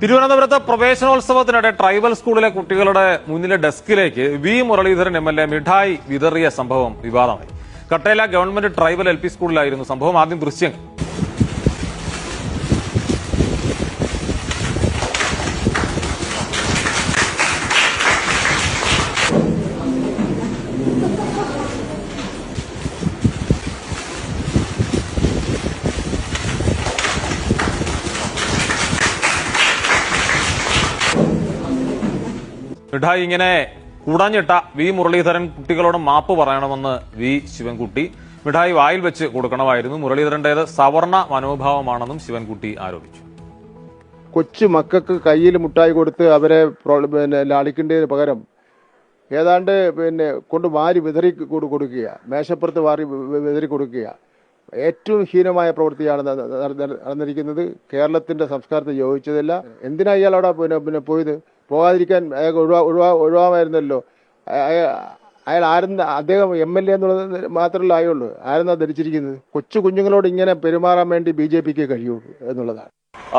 തിരുവനന്തപുരത്ത് പ്രവേശനോത്സവത്തിനിടെ ട്രൈബൽ സ്കൂളിലെ കുട്ടികളുടെ മുന്നിലെ ഡെസ്കിലേക്ക് വി മുരളീധരൻ MLA മിഠായി വിതറിയ സംഭവം വിവാദമായി. കട്ടേല ഗവൺമെന്റ് ട്രൈബൽ LP സ്കൂളിലായിരുന്നു സംഭവം. ആദ്യം ദൃശ്യങ്ങൾ. മിഠായി ഇങ്ങനെ കുടഞ്ഞിട്ട വി മുരളീധരൻ കുട്ടികളോട് മാപ്പ് പറയണമെന്ന് വി ശിവൻകുട്ടി. മിഠായി വായിൽ വെച്ച് കൊടുക്കണമായിരുന്നു. മുരളീധരന്റേത് സവർണ മനോഭാവമാണെന്നും ശിവൻകുട്ടി ആരോപിച്ചു. കൊച്ചു മക്കൾക്ക് കയ്യിൽ മുട്ടായി കൊടുത്ത് അവരെ ലാളിക്കേണ്ടതിന് പകരം ഏതാണ്ട് കൊണ്ട് വാരി വിതറി കൊടുക്കുക, മേശപ്പുറത്ത് വാരി വിതറി കൊടുക്കുക, ഏറ്റവും ഹീനമായ പ്രവൃത്തിയാണ് നടന്നിരിക്കുന്നത്. കേരളത്തിന്റെ സംസ്കാരത്തെ യോജിച്ചതല്ല. എന്തിനാ ഇയാൾ അവിടെ പോയത്? പോകാതിരിക്കാൻ ഒഴിവാമായിരുന്നല്ലോ. അയാൾ അദ്ദേഹം MLA എന്നുള്ളത് മാത്രമല്ല ആയുള്ളൂ. ആരെന്നാ ധരിച്ചിരിക്കുന്നത്? കൊച്ചു കുഞ്ഞുങ്ങളോട് ഇങ്ങനെ പെരുമാറാൻ വേണ്ടി BJPക്ക് കഴിയുള്ളൂ എന്നുള്ളതാണ്.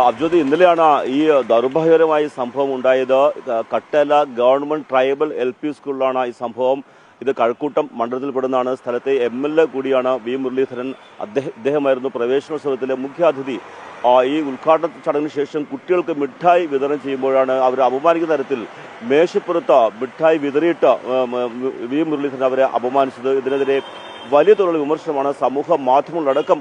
അബ്ജോദ്, ഇന്നലെയാണ് ഈ ദൗർഭാഗ്യകരമായ സംഭവം ഉണ്ടായത്. കട്ടേല ഗവൺമെന്റ് ട്രൈബൽ LP സ്കൂളിലാണ് ഈ സംഭവം. ഇത് കഴക്കൂട്ടം മണ്ഡലത്തിൽപ്പെടുന്നതാണ്. സ്ഥലത്തെ MLA കൂടിയാണ് വി മുരളീധരൻ. അദ്ദേഹമായിരുന്നു പ്രവേശനോത്സവത്തിലെ മുഖ്യാതിഥി. ഈ ഉദ്ഘാടന ചടങ്ങിന് ശേഷം കുട്ടികൾക്ക് മിഠായി വിതരണം ചെയ്യുമ്പോഴാണ് അവർ അപമാനിക്കുന്ന തരത്തിൽ മേശപ്പുറത്ത് മിഠായി വിതറിയിട്ട് വി മുരളീധരൻ അവരെ അപമാനിച്ചത്. ഇതിനെതിരെ വലിയ തോതിലുള്ള വിമർശനമാണ് സമൂഹ മാധ്യമങ്ങളടക്കം